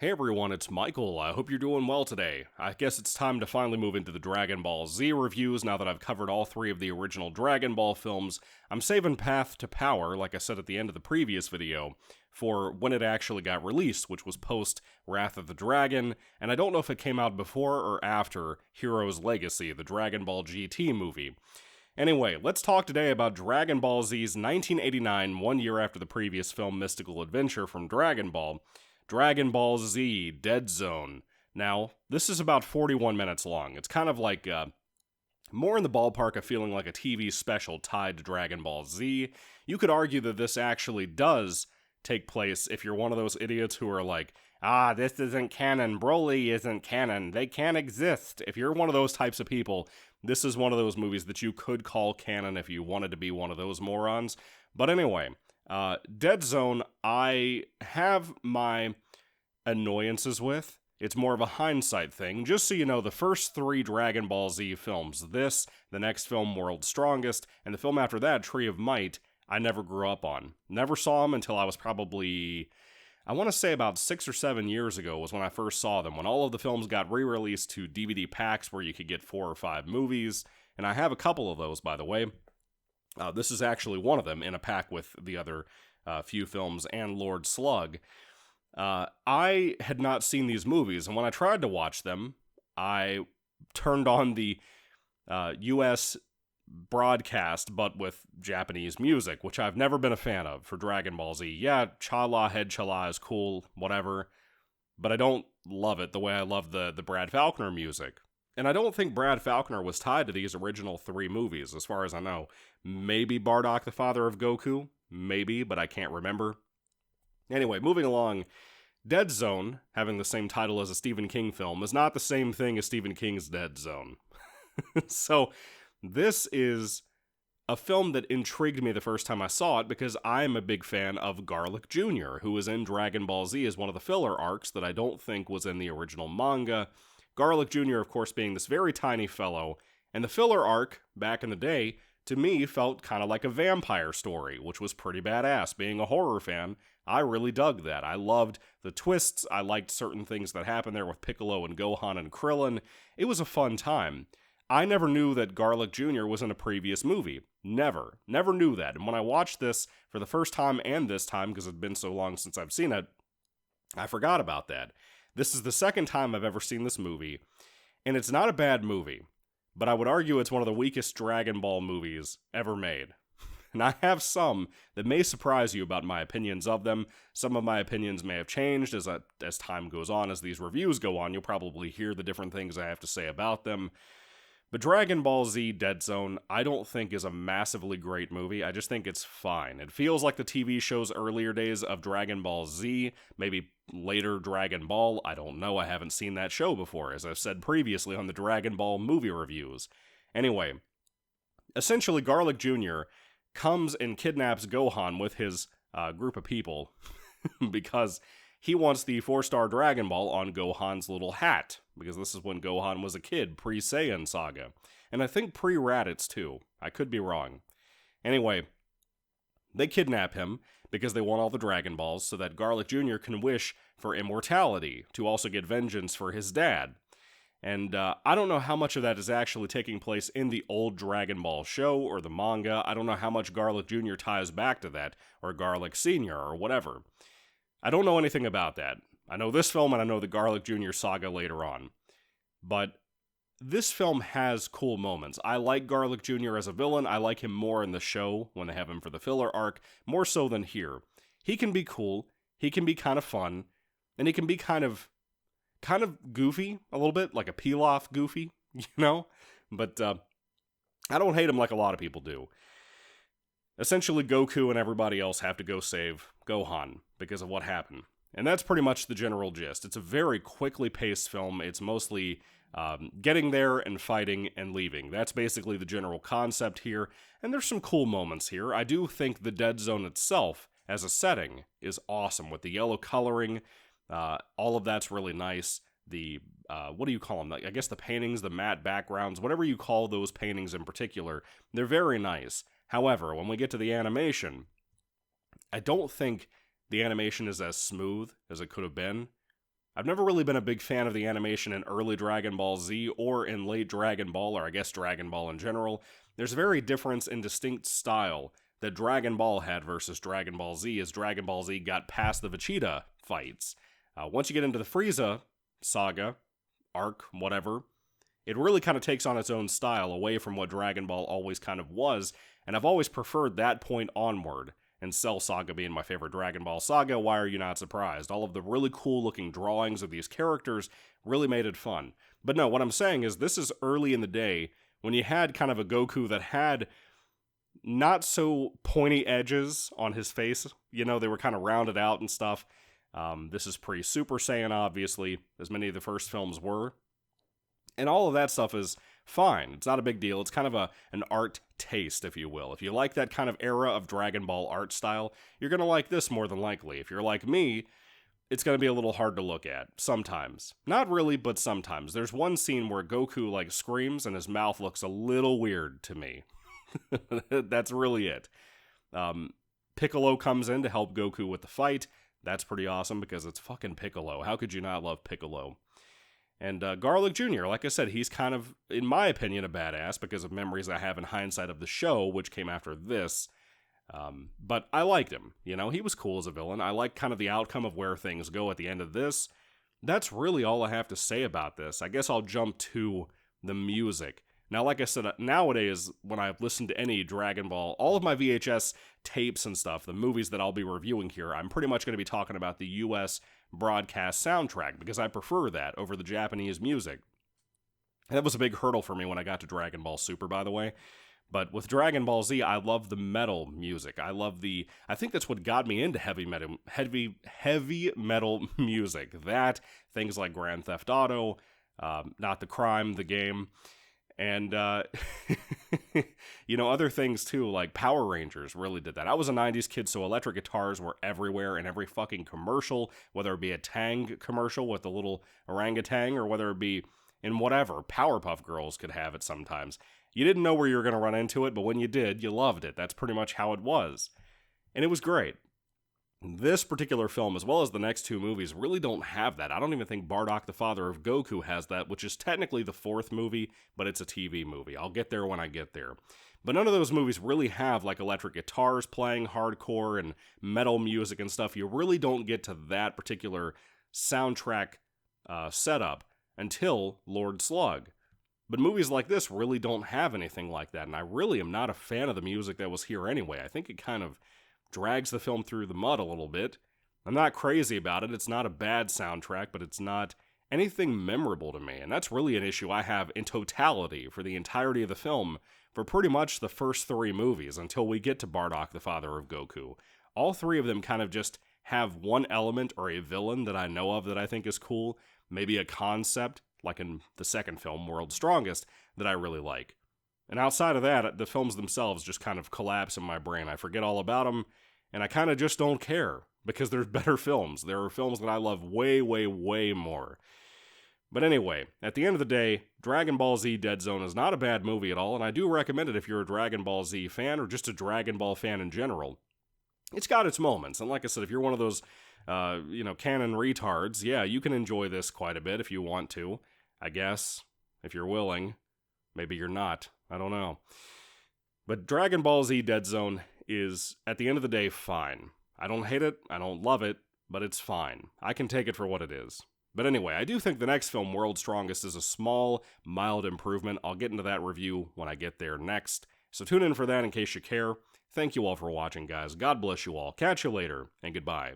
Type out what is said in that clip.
Hey everyone, it's Michael. I hope you're doing well today. I guess it's time to finally move into the Dragon Ball Z reviews now that I've covered all three of the original Dragon Ball films. I'm saving Path to Power, like I said at the end of the previous video, for when it actually got released, which was post Wrath of the Dragon, and I don't know if it came out before or after Hero's Legacy, the Dragon Ball GT movie. Anyway, let's talk today about Dragon Ball Z's 1989, 1 year after the previous film Mystical Adventure from Dragon Ball Z Dead Zone. Now, this is about 41 minutes long. It's kind of like more in the ballpark of feeling like a TV special tied to Dragon Ball Z. You could argue that this actually does take place if you're one of those idiots who are like, this isn't canon, Broly isn't canon, they can't exist. If you're one of those types of people, this is one of those movies that you could call canon if you wanted to be one of those morons. But anyway, Dead Zone, I have my annoyances with. It's more of a hindsight thing. Just so you know, the first three Dragon Ball Z films, this, the next film, World's Strongest, and the film after that, Tree of Might, I never grew up on. Never saw them until I was probably, I want to say about 6 or 7 years ago was when I first saw them, when all of the films got re-released to DVD packs where you could get 4 or 5 movies, and I have a couple of those, by the way. This is actually one of them in a pack with the other few films and Lord Slug. I had not seen these movies, and when I tried to watch them, I turned on the US broadcast, but with Japanese music, which I've never been a fan of for Dragon Ball Z. Yeah, Chala Head Chala is cool, whatever, but I don't love it the way I love the Brad Falconer music. And I don't think Brad Falconer was tied to these original 3 movies, as far as I know. Maybe Bardock, the father of Goku? Maybe, but I can't remember. Anyway, moving along, Dead Zone, having the same title as a Stephen King film, is not the same thing as Stephen King's Dead Zone. So, this is a film that intrigued me the first time I saw it because I'm a big fan of Garlic Jr., who is in Dragon Ball Z as one of the filler arcs that I don't think was in the original manga. Garlic Jr., of course, being this very tiny fellow, and the filler arc, back in the day, to me felt kind of like a vampire story, which was pretty badass. Being a horror fan, I really dug that. I loved the twists, I liked certain things that happened there with Piccolo and Gohan and Krillin. It was a fun time. I never knew that Garlic Jr. was in a previous movie. Never knew that. And when I watched this for the first time and this time, because it's been so long since I've seen it, I forgot about that. This is the second time I've ever seen this movie, and it's not a bad movie, but I would argue it's one of the weakest Dragon Ball movies ever made. And I have some that may surprise you about my opinions of them. Some of my opinions may have changed as time goes on, as these reviews go on. You'll probably hear the different things I have to say about them. But Dragon Ball Z Dead Zone, I don't think is a massively great movie. I just think it's fine. It feels like the TV show's earlier days of Dragon Ball Z, maybe later Dragon Ball. I don't know. I haven't seen that show before, as I've said previously on the Dragon Ball movie reviews. Anyway, essentially Garlic Jr. comes and kidnaps Gohan with his group of people because he wants the 4-star Dragon Ball on Gohan's little hat, because this is when Gohan was a kid, pre-Saiyan saga. And I think pre-Raditz too. I could be wrong. Anyway, they kidnap him because they want all the Dragon Balls so that Garlic Jr. can wish for immortality, to also get vengeance for his dad. And I don't know how much of that is actually taking place in the old Dragon Ball show or the manga. I don't know how much Garlic Jr. ties back to that, or Garlic Sr., or whatever. I don't know anything about that. I know this film and I know the Garlic Jr. saga later on. But this film has cool moments. I like Garlic Jr. as a villain. I like him more in the show when they have him for the filler arc, more so than here. He can be cool, he can be kind of fun, and he can be kind of goofy a little bit, like a Pilaf goofy, you know? But I don't hate him like a lot of people do. Essentially, Goku and everybody else have to go save Gohan because of what happened. And that's pretty much the general gist. It's a very quickly paced film. It's mostly getting there and fighting and leaving. That's basically the general concept here. And there's some cool moments here. I do think the Dead Zone itself, as a setting, is awesome. With the yellow coloring, all of that's really nice. The, what do you call them? I guess the paintings, the matte backgrounds, whatever you call those paintings in particular, they're very nice. However, when we get to the animation, I don't think the animation is as smooth as it could have been. I've never really been a big fan of the animation in early Dragon Ball Z or in late Dragon Ball, or I guess Dragon Ball in general. There's a very difference in distinct style that Dragon Ball had versus Dragon Ball Z as Dragon Ball Z got past the Vegeta fights. Once you get into the Frieza saga, arc, whatever, it really kind of takes on its own style away from what Dragon Ball always kind of was, and I've always preferred that point onward. And Cell Saga being my favorite Dragon Ball saga, why are you not surprised? All of the really cool looking drawings of these characters really made it fun. But no, what I'm saying is this is early in the day when you had kind of a Goku that had not so pointy edges on his face. You know, they were kind of rounded out and stuff. This is pre-Super Saiyan, obviously, as many of the first films were. And all of that stuff is fine. It's not a big deal. It's kind of an art taste, if you will. If you like that kind of era of Dragon Ball art style, you're going to like this more than likely. If you're like me, it's going to be a little hard to look at, sometimes. Not really, but sometimes. There's one scene where Goku, like, screams and his mouth looks a little weird to me. That's really it. Piccolo comes in to help Goku with the fight. That's pretty awesome because it's fucking Piccolo. How could you not love Piccolo? And Garlic Jr., like I said, he's kind of, in my opinion, a badass because of memories I have in hindsight of the show, which came after this. But I liked him. You know, he was cool as a villain. I like kind of the outcome of where things go at the end of this. That's really all I have to say about this. I guess I'll jump to the music. Now, like I said, nowadays, when I listen to any Dragon Ball, all of my VHS tapes and stuff, the movies that I'll be reviewing here, I'm pretty much going to be talking about the US broadcast soundtrack, because I prefer that over the Japanese music. And that was a big hurdle for me when I got to Dragon Ball Super, by the way. But with Dragon Ball Z, I love the metal music. I think that's what got me into heavy metal music. That, things like Grand Theft Auto, Not the Crime, the game, and, you know, other things too, like Power Rangers really did that. I was a 90s kid, so electric guitars were everywhere in every fucking commercial, whether it be a Tang commercial with the little orangutan, or whether it be in whatever. Powerpuff Girls could have it sometimes. You didn't know where you were going to run into it, but when you did, you loved it. That's pretty much how it was. And it was great. This particular film, as well as the next two movies, really don't have that. I don't even think Bardock, the father of Goku, has that, which is technically the fourth movie, but it's a TV movie. I'll get there when I get there. But none of those movies really have, like, electric guitars playing hardcore and metal music and stuff. You really don't get to that particular soundtrack setup until Lord Slug. But movies like this really don't have anything like that, and I really am not a fan of the music that was here anyway. I think it kind of drags the film through the mud a little bit. I'm not crazy about it. It's not a bad soundtrack, but it's not anything memorable to me. And that's really an issue I have in totality for the entirety of the film for pretty much the first three movies until we get to Bardock, the father of Goku. All three of them kind of just have one element or a villain that I know of that I think is cool, maybe a concept, like in the second film, World's Strongest, that I really like. And outside of that, the films themselves just kind of collapse in my brain. I forget all about them, and I kind of just don't care, because there's better films. There are films that I love way, way, way more. But anyway, at the end of the day, Dragon Ball Z Dead Zone is not a bad movie at all, and I do recommend it if you're a Dragon Ball Z fan, or just a Dragon Ball fan in general. It's got its moments, and like I said, if you're one of those, canon retards, yeah, you can enjoy this quite a bit if you want to, I guess, if you're willing. Maybe you're not. I don't know. But Dragon Ball Z Dead Zone is, at the end of the day, fine. I don't hate it, I don't love it, but it's fine. I can take it for what it is. But anyway, I do think the next film, World's Strongest, is a small, mild improvement. I'll get into that review when I get there next. So tune in for that in case you care. Thank you all for watching, guys. God bless you all. Catch you later, and goodbye.